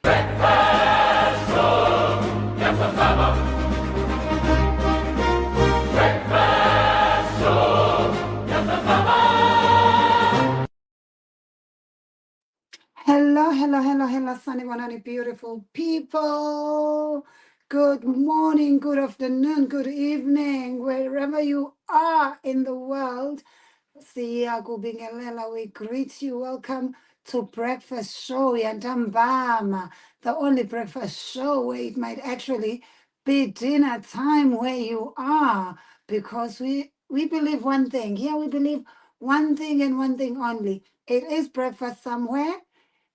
Breakfast show, Yantambama. Breakfast show, Yantambama. Hello, Sanibonani, beautiful people. Good morning, good afternoon, good evening, wherever you are in the world. Siya kubingelela, we greet you. Welcome to Breakfast Show Yantambama, the only breakfast show where it might actually be dinner time where you are, because we believe one thing. Here we believe one thing and one thing only. It is breakfast somewhere,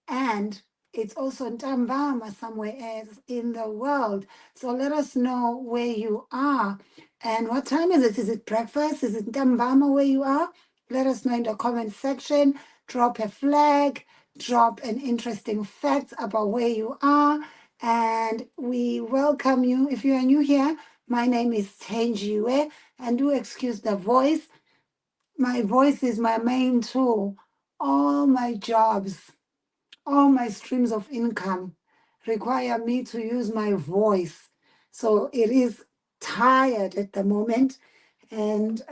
and it's also Ntambama somewhere else in the world. So let us know where you are. And what time is it? Is it breakfast? Is it Ntambama where you are? Let us know in the comment section. Drop a flag, drop an interesting fact about where you are. And we welcome you. If you are new here, my name is Thenjiwe, and do excuse the voice. My voice is my main tool. All my jobs, all my streams of income require me to use my voice. So it is tired at the moment, and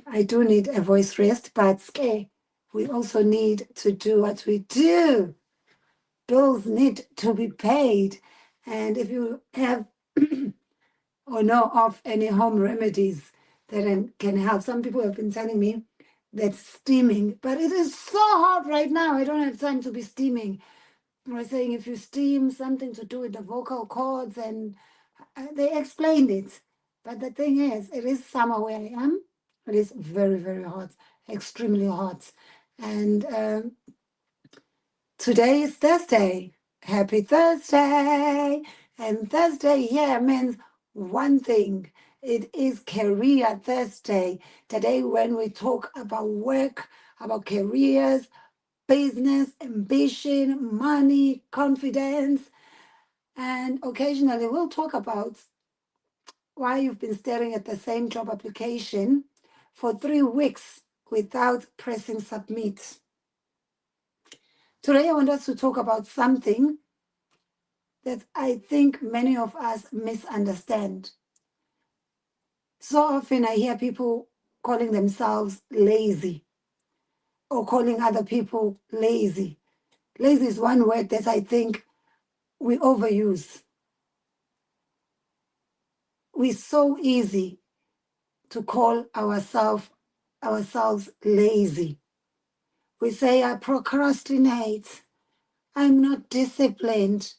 I do need a voice rest, but we also need to do what we do. Bills need to be paid. And if you have or know of any home remedies that can help, some people have been telling me that steaming, but it is so hot right now. I don't have time to be steaming. I was saying if you steam, something to do with the vocal cords, and they explained it. But the thing is, it is summer where I am. It is very, very hot, extremely hot. And today is Thursday. Happy Thursday. And Thursday here means one thing. It is Career Thursday. Today, when we talk about work, about careers, business, ambition, money, confidence, and occasionally we'll talk about why you've been staring at the same job application for 3 weeks without pressing submit. Today, I want us to talk about something that I think many of us misunderstand. So often I hear people calling themselves lazy or calling other people lazy. Lazy is one word that I think we overuse. We're so easy to call ourselves lazy. We say, I procrastinate. I'm not disciplined.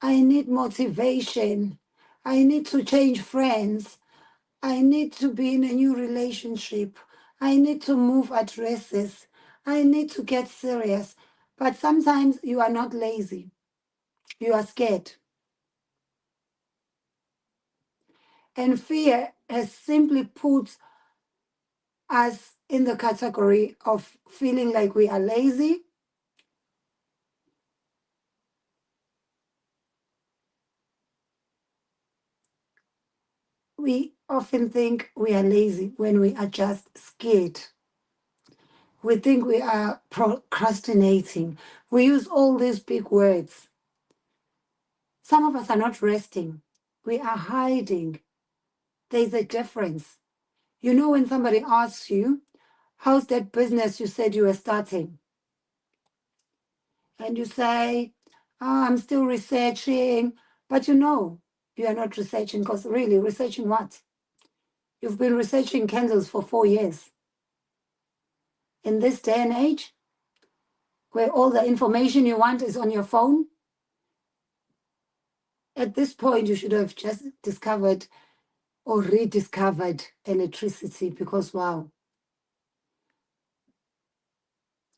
I need motivation. I need to change friends. I need to be in a new relationship. I need to move addresses. I need to get serious. But sometimes you are not lazy. You are scared. And fear has simply put us in the category of feeling like we are lazy. We often think we are lazy when we are just scared. We think we are procrastinating. We use all these big words. Some of us are not resting. We are hiding. There's a difference. You know, when somebody asks you, how's that business you said you were starting? And you say, I'm still researching. But you know, you are not researching, because really, researching what? You've been researching candles for 4 years. In this day and age, where all the information you want is on your phone, at this point, you should have just discovered or rediscovered electricity, because wow.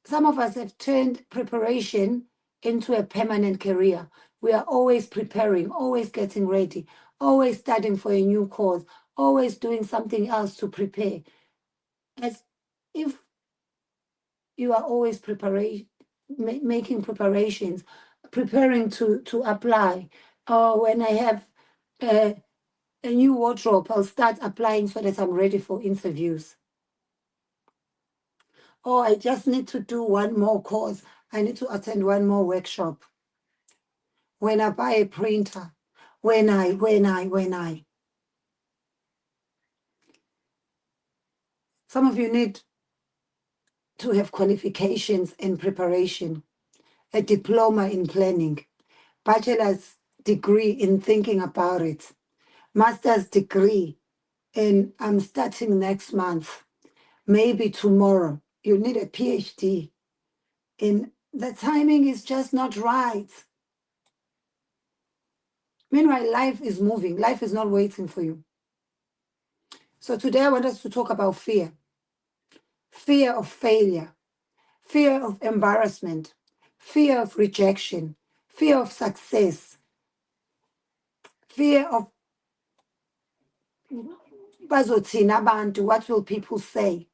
Some of us have turned preparation into a permanent career. We are always preparing, always getting ready, always studying for a new course, always doing something else to prepare. As if you are always making preparations, preparing to apply. Or when I have a new wardrobe, I'll start applying so that I'm ready for interviews. Or I just need to do one more course. I need to attend one more workshop. when I buy a printer, when I. Some of you need to have qualifications in preparation, a diploma in planning, bachelor's degree in thinking about it, master's degree in I'm starting next month, maybe tomorrow. You need a PhD in the timing is just not right. Meanwhile, life is moving. Life is not waiting for you. So today I want us to talk about fear. Fear of failure, fear of embarrassment, fear of rejection, fear of success, fear of bazothina abantu, what will people say?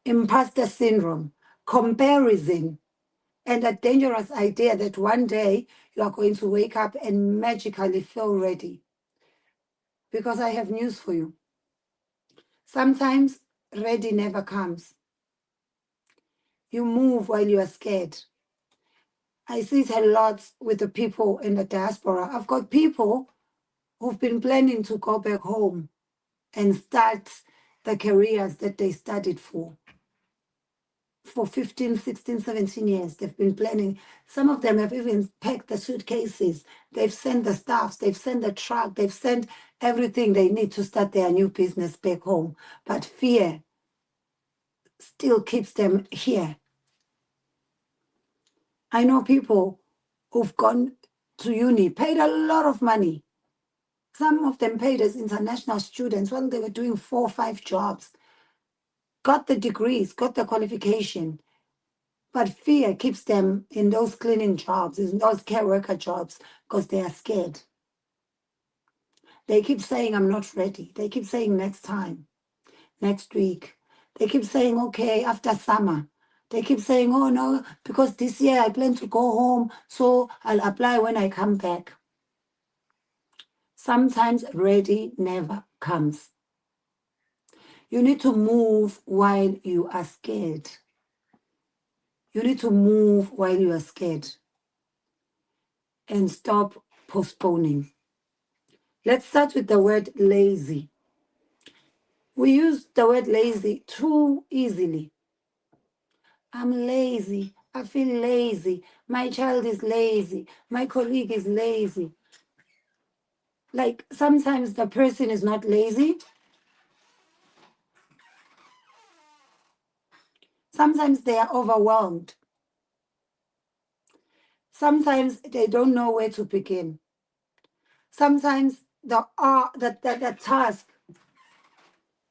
Imposter syndrome, comparison, and a dangerous idea that one day you are going to wake up and magically feel ready. Because I have news for you. Sometimes ready never comes. You move while you are scared. I see it a lot with the people in the diaspora. I've got people who've been planning to go back home and start the careers that they studied for 15, 16, 17 years. They've been planning. Some of them have even packed the suitcases. They've sent the staffs. They've sent the truck. They've sent everything they need to start their new business back home. But fear still keeps them here. I know people who've gone to uni, paid a lot of money. Some of them paid as international students while they were doing 4 or 5 jobs, got the degrees, got the qualification, but fear keeps them in those cleaning jobs, in those care worker jobs, because they are scared. They keep saying, I'm not ready. They keep saying next time, next week. They keep saying, okay, after summer. They keep saying, oh no, because this year I plan to go home, so I'll apply when I come back. Sometimes ready never comes. You need to move while you are scared. You need to move while you are scared and stop postponing. Let's start with the word lazy. We use the word lazy too easily. I'm lazy. I feel lazy. My child is lazy. My colleague is lazy. Like sometimes the person is not lazy. Sometimes they are overwhelmed. Sometimes they don't know where to begin. Sometimes the task.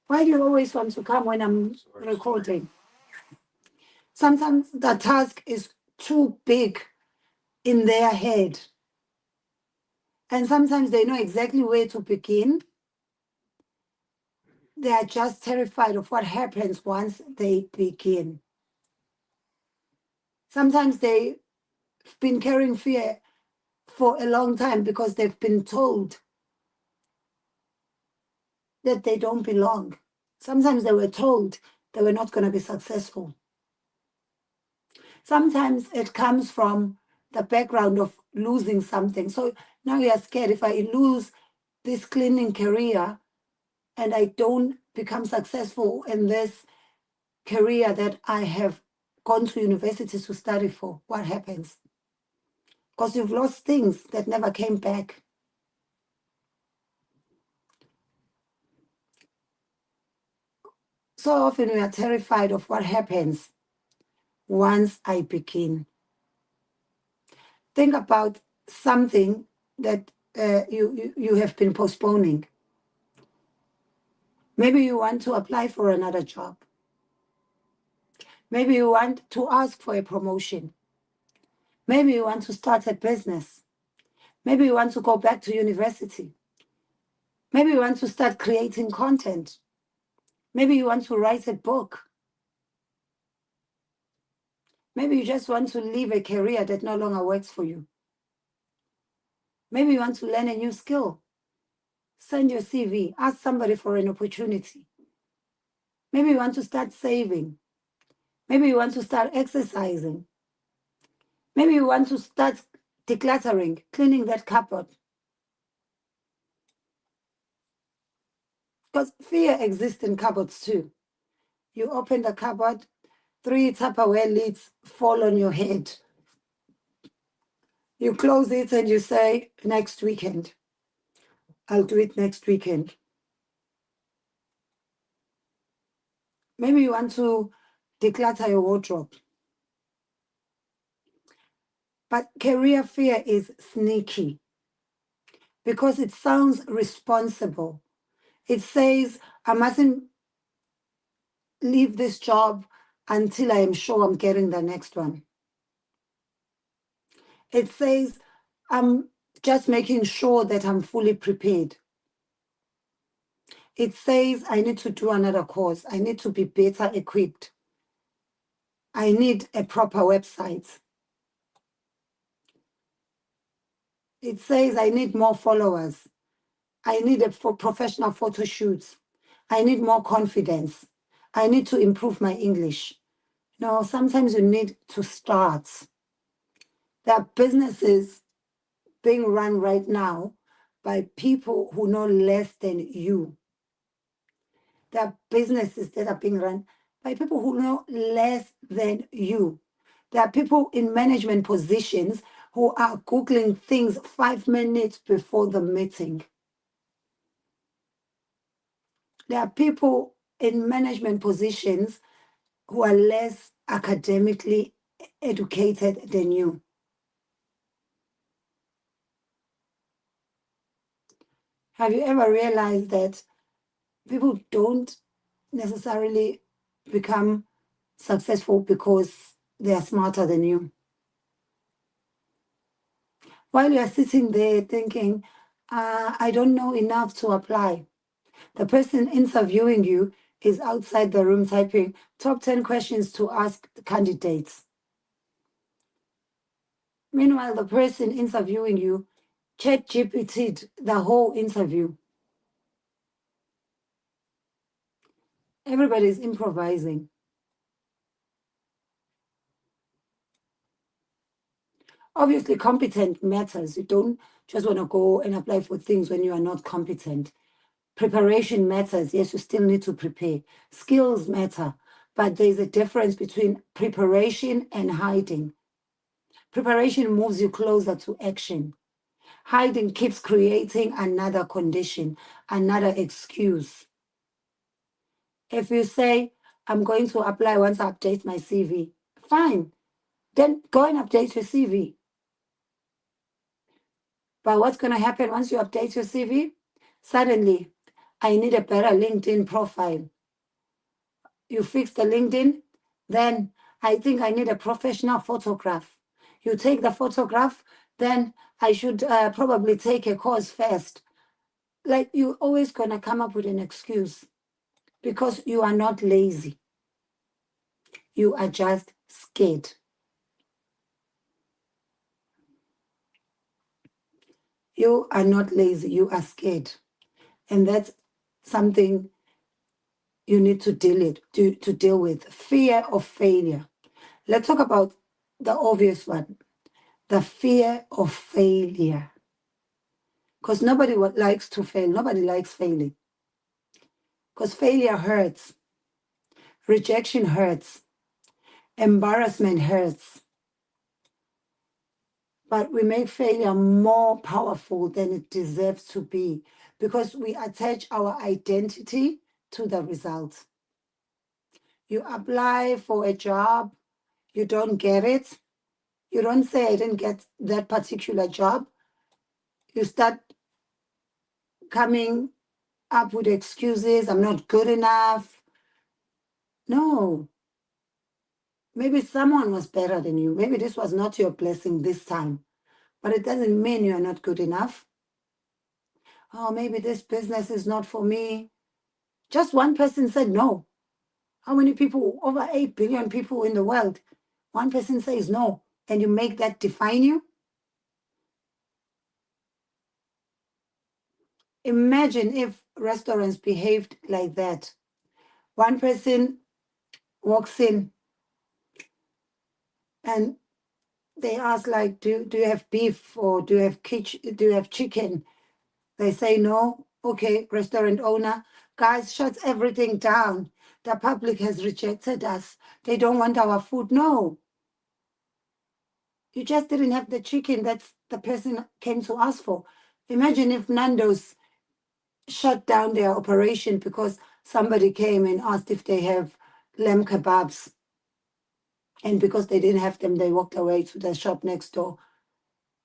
Why do you always want to come when I'm recording? Sometimes the task is too big in their head. And sometimes they know exactly where to begin. They are just terrified of what happens once they begin. Sometimes they've been carrying fear for a long time because they've been told that they don't belong. Sometimes they were told they were not going to be successful. Sometimes it comes from the background of losing something. So now you are scared, if I lose this cleaning career and I don't become successful in this career that I have gone to university to study for, what happens? Because you've lost things that never came back. So often we are terrified of what happens once I begin. Think about something that you have been postponing. Maybe you want to apply for another job. Maybe you want to ask for a promotion. Maybe you want to start a business. Maybe you want to go back to university. Maybe you want to start creating content. Maybe you want to write a book. Maybe you just want to leave a career that no longer works for you. Maybe you want to learn a new skill. Send your CV. Ask somebody for an opportunity. Maybe you want to start saving. Maybe you want to start exercising. Maybe you want to start decluttering, cleaning that cupboard. Because fear exists in cupboards too. You open the cupboard, 3 Tupperware lids fall on your head. You close it and you say, next weekend. I'll do it next weekend. Maybe you want to declutter your wardrobe. But career fear is sneaky because it sounds responsible. It says, I mustn't leave this job until I am sure I'm getting the next one. It says, I'm just making sure that I'm fully prepared. It says, I need to do another course. I need to be better equipped. I need a proper website. It says, I need more followers. I need professional photo shoots. I need more confidence. I need to improve my English. No, sometimes you need to start. There are businesses being run right now by people who know less than you. There are businesses that are being run by people who know less than you. There are people in management positions who are Googling things 5 minutes before the meeting. There are people in management positions who are less academically educated than you. Have you ever realized that people don't necessarily become successful because they are smarter than you? While you are sitting there thinking, I don't know enough to apply, the person interviewing you is outside the room typing top 10 questions to ask the candidates. Meanwhile, the person interviewing you ChatGPT'd the whole interview. Everybody's improvising. Obviously, competent matters. You don't just want to go and apply for things when you are not competent. Preparation matters. Yes, you still need to prepare. Skills matter. But there's a difference between preparation and hiding. Preparation moves you closer to action. Hiding keeps creating another condition, another excuse. If you say, I'm going to apply once I update my CV, fine. Then go and update your CV. But what's going to happen once you update your CV? Suddenly, I need a better LinkedIn profile. You fix the LinkedIn, then I think I need a professional photograph. You take the photograph, then I should probably take a course first. Like, you're always going to come up with an excuse because you are not lazy. You are just scared. You are not lazy. You are scared. And that's something you need to deal with. Fear of failure. Let's talk about the obvious one, the fear of failure. Because nobody likes to fail. Nobody likes failing. Because failure hurts. Rejection hurts. Embarrassment hurts. But we make failure more powerful than it deserves to be because we attach our identity to the results. You apply for a job, you don't get it. You don't say, I didn't get that particular job. You start coming up with excuses. I'm not good enough. No. Maybe someone was better than you. Maybe this was not your blessing this time. But it doesn't mean you're not good enough. Oh, maybe this business is not for me. Just one person said no. How many people, over 8 billion people in the world, one person says no, and you make that define you? Imagine if restaurants behaved like that. One person walks in and they ask like, do you have beef or do you have chicken? They say no. Okay, restaurant owner, guys, shut everything down. The public has rejected us. They don't want our food. No, you just didn't have the chicken that the person came to ask for. Imagine if Nando's shut down their operation because somebody came and asked if they have lamb kebabs. And because they didn't have them, they walked away to the shop next door.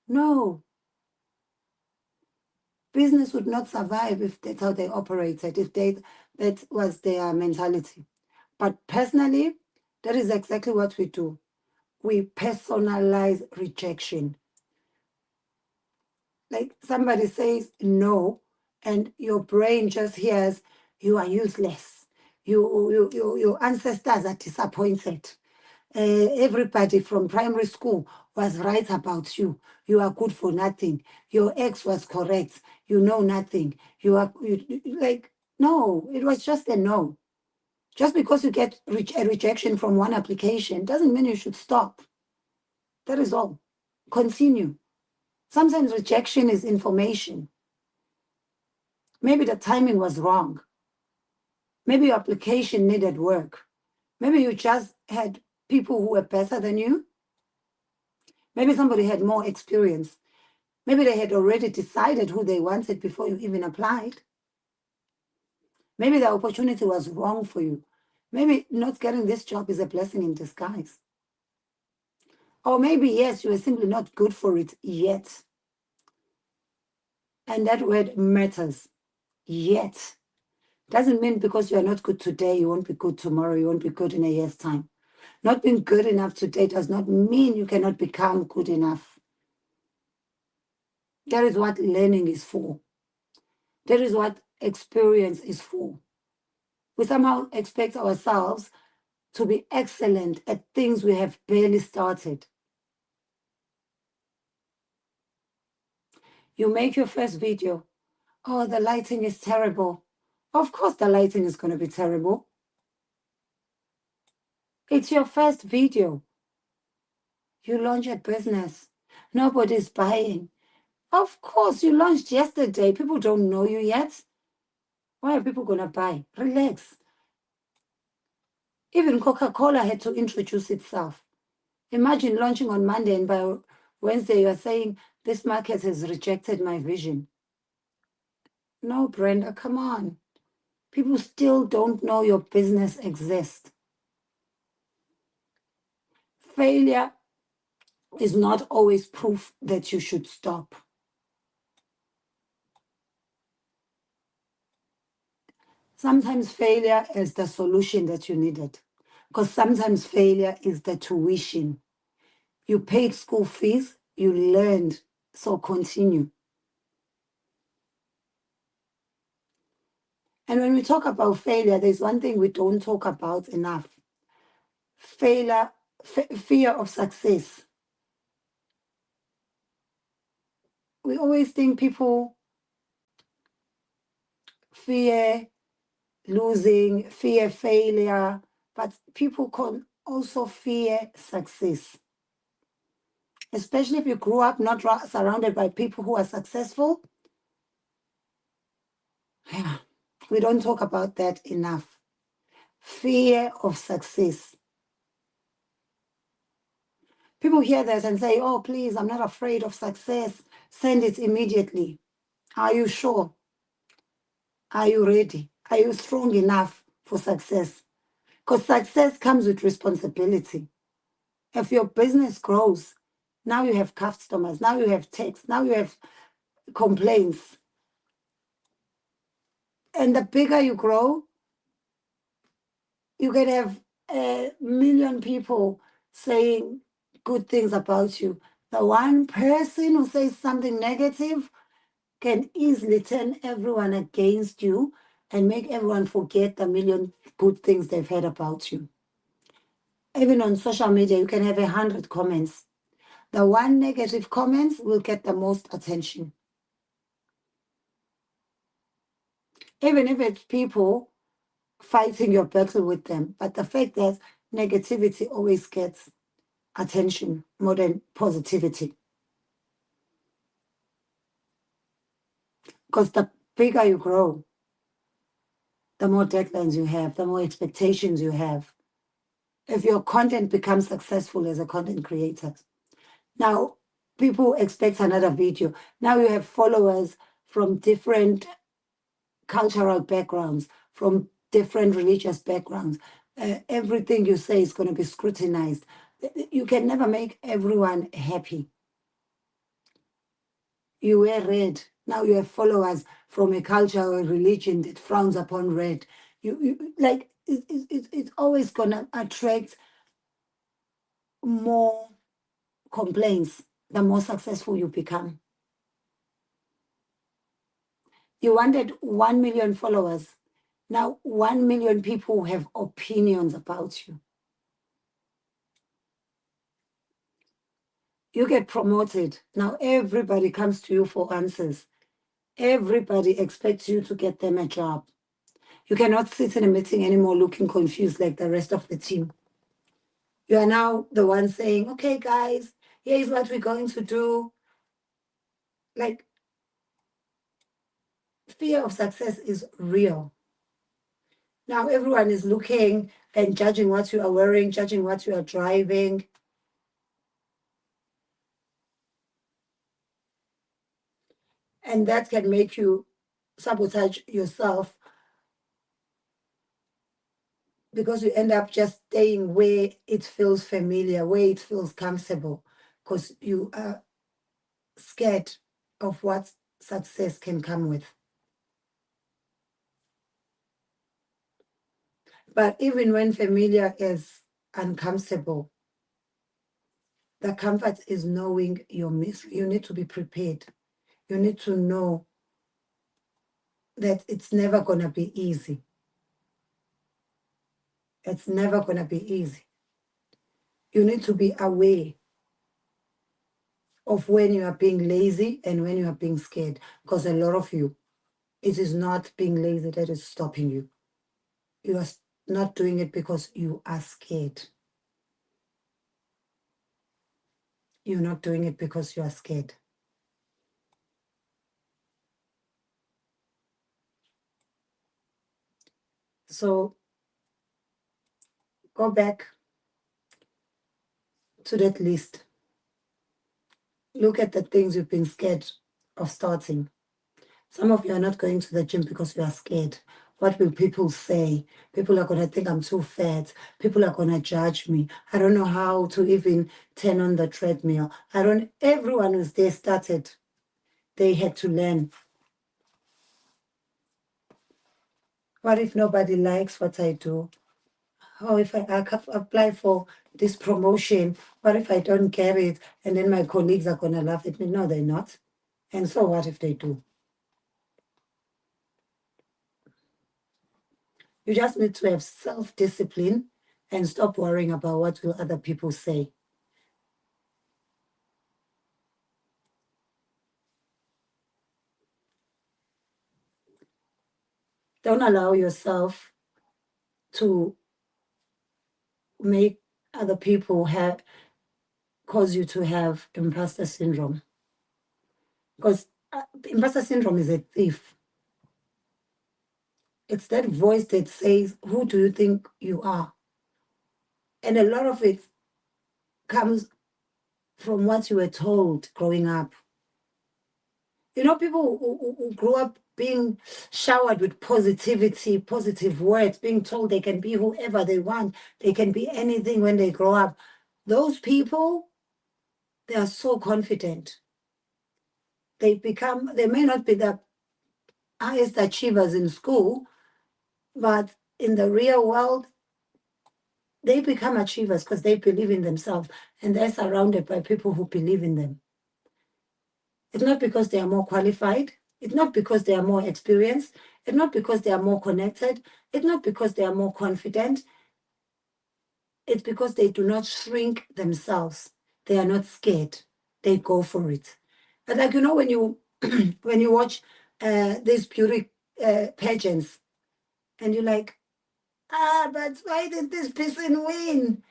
No. Business would not survive if that's how they operated, if that was their mentality. But personally, that is exactly what we do. We personalize rejection. Like somebody says no, and your brain just hears, you are useless. Your ancestors are disappointed. Everybody from primary school was right about you. You are good for nothing. Your ex was correct. You know nothing. Like, no, it was just a no. Just because you get a rejection from one application doesn't mean you should stop. That is all. Continue. Sometimes rejection is information. Maybe the timing was wrong. Maybe your application needed work. Maybe you just had people who were better than you. Maybe somebody had more experience. Maybe they had already decided who they wanted before you even applied. Maybe the opportunity was wrong for you. Maybe not getting this job is a blessing in disguise. Or maybe, yes, you were simply not good for it yet. And that word matters. Yet. Doesn't mean because you are not good today, you won't be good tomorrow, you won't be good in a year's time. Not being good enough today does not mean you cannot become good enough. That is what learning is for. That is what experience is for. We somehow expect ourselves to be excellent at things we have barely started. You make your first video. Oh, the lighting is terrible. Of course the lighting is going to be terrible. It's your first video. You launch a business. Nobody's buying. Of course, you launched yesterday. People don't know you yet. Why are people going to buy? Relax. Even Coca-Cola had to introduce itself. Imagine launching on Monday and by Wednesday you're saying, this market has rejected my vision. No, Brenda, come on. People still don't know your business exists. Failure is not always proof that you should stop. Sometimes failure is the solution that you needed. Because sometimes failure is the tuition. You paid school fees, you learned, so continue. And when we talk about failure, there's one thing we don't talk about enough. Failure, fear of success. We always think people fear losing, fear failure, but people can also fear success. Especially if you grew up not surrounded by people who are successful. Yeah, we don't talk about that enough. Fear of success. People hear that and say, oh, please, I'm not afraid of success. Send it immediately. Are you sure? Are you ready? Are you strong enough for success? Because success comes with responsibility. If your business grows, now you have customers, now you have texts, now you have complaints. And the bigger you grow, you can have 1,000,000 people saying good things about you. The one person who says something negative can easily turn everyone against you and make everyone forget the 1,000,000 good things they've heard about you. Even on social media, you can have 100 comments. The one negative comments will get the most attention. Even if it's people fighting your battle with them. But the fact that negativity always gets attention more than positivity. Because the bigger you grow, the more deadlines you have, the more expectations you have. If your content becomes successful as a content creator, now people expect another video. Now you have followers from different cultural backgrounds, from different religious backgrounds. Everything you say is going to be scrutinized. You can never make everyone happy. You wear red. Now you have followers from a culture or a religion that frowns upon red. It's always going to attract more complaints the more successful you become. You wanted 1 million followers. Now 1 million people have opinions about you. You get promoted. Now everybody comes to you for answers. Everybody expects you to get them a job. You cannot sit in a meeting anymore looking confused like the rest of the team. You are now the one saying, okay, guys, here's what we're going to do. Like, fear of success is real. Now everyone is looking and judging what you are wearing, judging what you are driving. And that can make you sabotage yourself, because you end up just staying where it feels familiar, where it feels comfortable, because you are scared of what success can come with. But even when familiar is uncomfortable, the comfort is knowing your misery. You need to be prepared. You need to know that it's never going to be easy. It's never going to be easy. You need to be aware of when you are being lazy and when you are being scared, because a lot of you, it is not being lazy that is stopping you. You are not doing it because you are scared. You're not doing it because you are scared. So go back to that list. Look at the things you've been scared of starting. Some of you are not going to the gym because you are scared. What will people say? People are going to think I'm too fat. People are going to judge me. I don't know how to even turn on the treadmill. Everyone who's there started. They had to learn. What if nobody likes what I do? Oh, if I apply for this promotion, what if I don't get it? And then my colleagues are going to laugh at me. No, they're not. And so what if they do? You just need to have self-discipline and stop worrying about what will other people say. Don't allow yourself to make other people cause you to have imposter syndrome. Because imposter syndrome is a thief. It's that voice that says, who do you think you are? And a lot of it comes from what you were told growing up. You know, people who grew up being showered with positivity, positive words, being told they can be whoever they want, they can be anything when they grow up. Those people, they are so confident. They may not be the highest achievers in school, but in the real world, they become achievers because they believe in themselves and they're surrounded by people who believe in them. It's not because they are more qualified. It's not because they are more experienced. It's not because they are more connected. It's not because they are more confident. It's because they do not shrink themselves. They are not scared. They go for it. But like, you know, when you when you watch these beauty pageants and you're like, but why did this person win?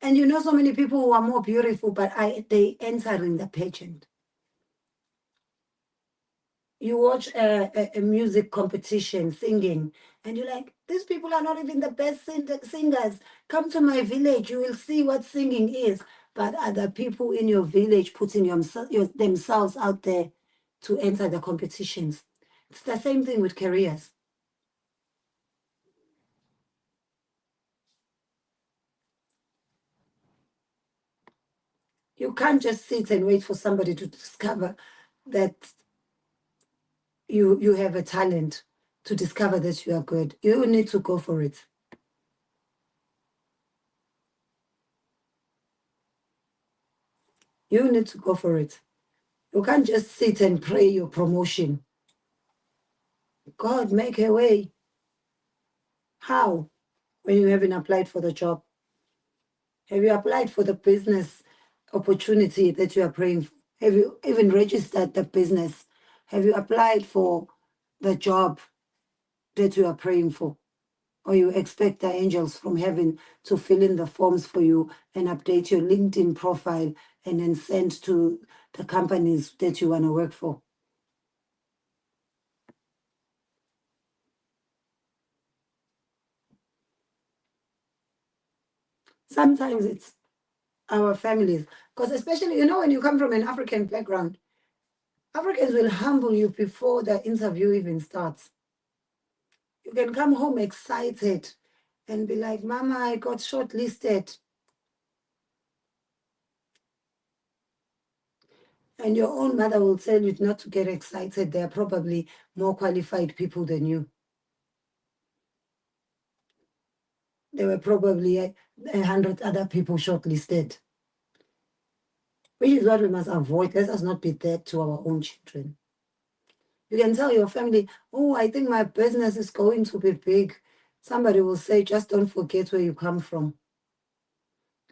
And you know so many people who are more beautiful, but they enter in the pageant. You watch a music competition, singing, and you're like, these people are not even the best singers. Come to my village, you will see what singing is. But other people in your village putting themselves out there to enter the competitions. It's the same thing with careers. You can't just sit and wait for somebody to discover that you have a talent, to discover that you are good. You need to go for it. You need to go for it. You can't just sit and pray your promotion. God, make a way. How? When you haven't applied for the job? Have you applied for the business opportunity that you are praying for? Have you even registered the business? Have you applied for the job that you are praying for? Or you expect the angels from heaven to fill in the forms for you and update your LinkedIn profile and then send to the companies that you want to work for? Sometimes it's our families, because especially, when you come from an African background, Africans will humble you before the interview even starts. You can come home excited and be like, Mama, I got shortlisted. And your own mother will tell you not to get excited. They're probably more qualified people than you. There were probably 100 other people shortlisted, which is what we must avoid. Let us not be that to our own children. You can tell your family, oh, I think my business is going to be big. Somebody will say, just don't forget where you come from.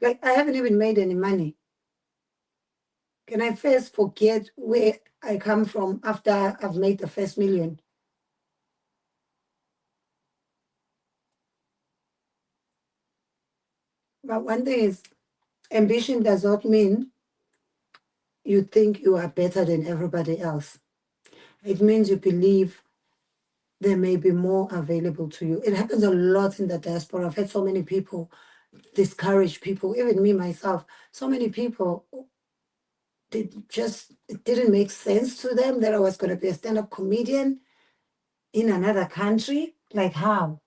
Like, I haven't even made any money. Can I first forget where I come from after I've made the first million? But one thing is, ambition does not mean you think you are better than everybody else. It means you believe there may be more available to you. It happens a lot in the diaspora. I've had so many people discourage people, even me myself. So many people it didn't make sense to them that I was going to be a stand-up comedian in another country. Like, how?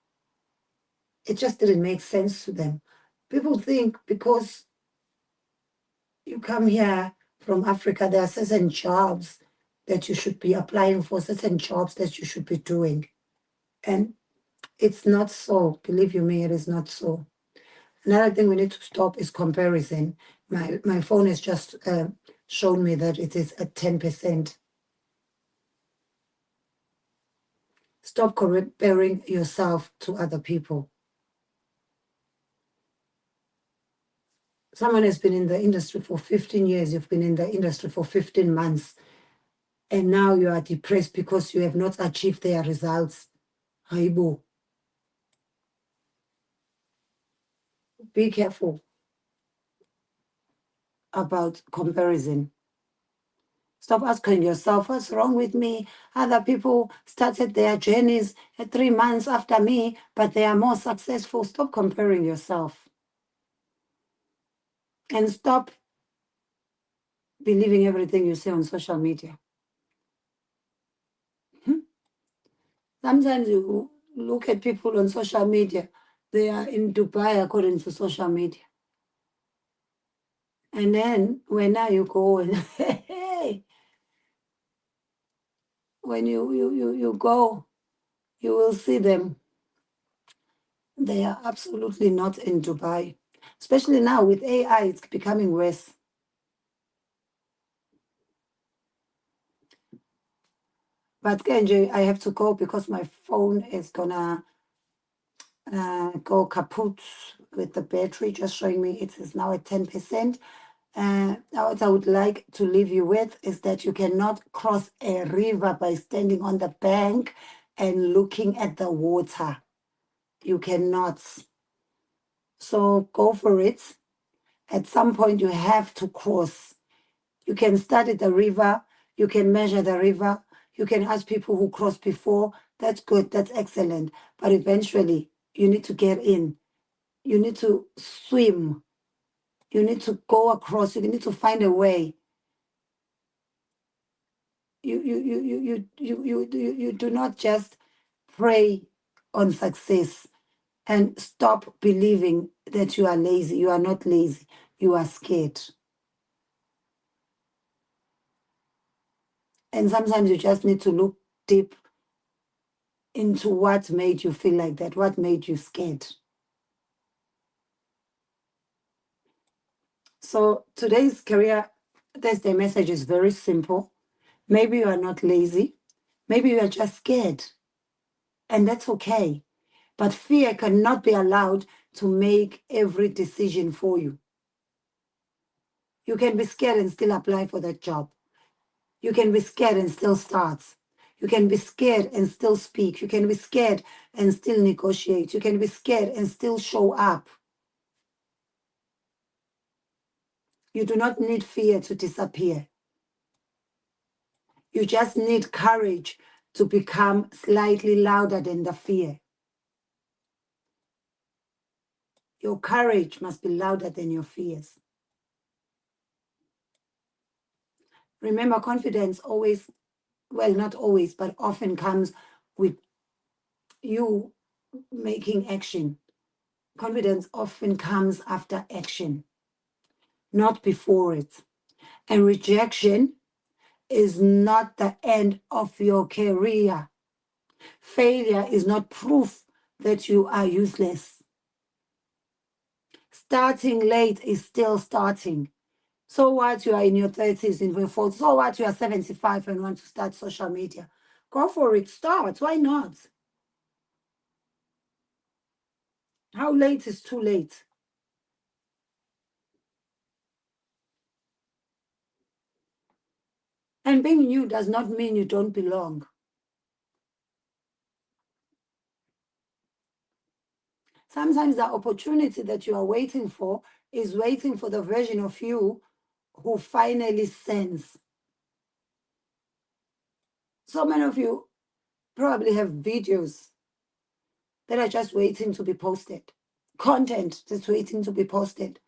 It just didn't make sense to them. People think because you come here from Africa, there are certain jobs that you should be applying for, certain jobs that you should be doing. And it's not so. Believe you me, it is not so. Another thing we need to stop is comparison. My phone has just shown me that it is at 10%. Stop comparing yourself to other people. Someone has been in the industry for 15 years. You've been in the industry for 15 months. And now you are depressed because you have not achieved their results. Haibo. Be careful about comparison. Stop asking yourself, what's wrong with me? Other people started their journeys 3 months after me, but they are more successful. Stop comparing yourself. And stop believing everything you see on social media. Sometimes you look at people on social media, they are in Dubai according to social media. And then when now you go and hey, when you go, you will see them. They are absolutely not in Dubai. Especially now with AI, it's becoming worse. But Kenji, I have to go because my phone is gonna go kaput with the battery, just showing me it is now at 10%. What I would like to leave you with is that you cannot cross a river by standing on the bank and looking at the water. You cannot. So go for it. At some point, you have to cross. You can start at the river. You can measure the river. You can ask people who crossed before. That's good. That's excellent. But eventually, you need to get in. You need to swim. You need to go across. You need to find a way. You do not just pray on success and stop believing that you are lazy. You are not lazy. You are scared. And sometimes you just need to look deep into what made you feel like that, what made you scared. So today's Career Thursday message is very simple. Maybe you are not lazy. Maybe you are just scared. And that's okay. But fear cannot be allowed to make every decision for you. You can be scared and still apply for that job. You can be scared and still start. You can be scared and still speak. You can be scared and still negotiate. You can be scared and still show up. You do not need fear to disappear. You just need courage to become slightly louder than the fear. Your courage must be louder than your fears. Remember, confidence always, well, not always, but often comes with you making action. Confidence often comes after action, not before it. And rejection is not the end of your career. Failure is not proof that you are useless. Starting late is still starting. So what, you are in your 30s, in your 40s. So what, you are 75 and want to start social media. Go for it, start. Why not? How late is too late? And being new does not mean you don't belong. Sometimes the opportunity that you are waiting for is waiting for the version of you who finally sends. So many of you probably have videos that are just waiting to be posted, content that's waiting to be posted.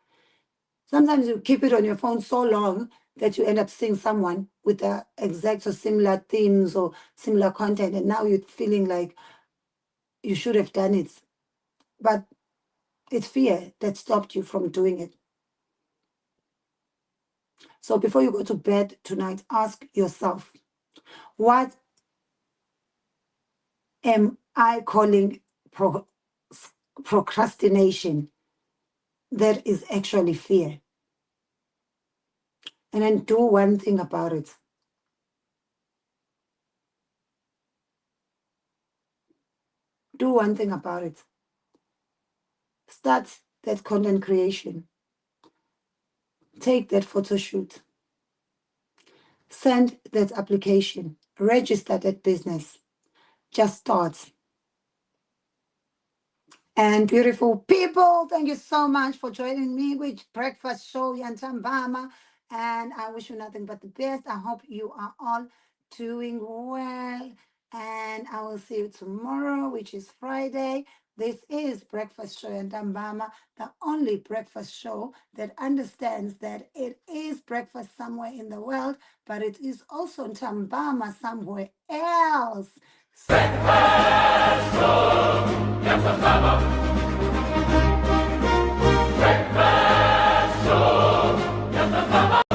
Sometimes you keep it on your phone so long that you end up seeing someone with the exact or similar themes or similar content, and now you're feeling like you should have done it. But it's fear that stopped you from doing it. So before you go to bed tonight, ask yourself, what am I calling procrastination that is actually fear? And then do one thing about it. Do one thing about it. Start that content creation. Take that photo shoot. Send that application. Register that business. Just start. And beautiful people, thank you so much for joining me with Breakfast Show Yantambama. And I wish you nothing but the best. I hope you are all doing well. And I will see you tomorrow, which is Friday. This is Breakfast Show Yantambama, the only breakfast show that understands that it is breakfast somewhere in the world, but it is also Ntambama somewhere else. Breakfast show, Yantambama. Breakfast show, Yantambama.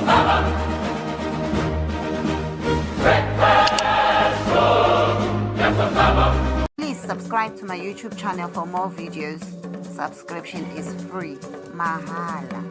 Breakfast show, Yantambama. Please subscribe to my YouTube channel for more videos. Subscription is free. Mahala.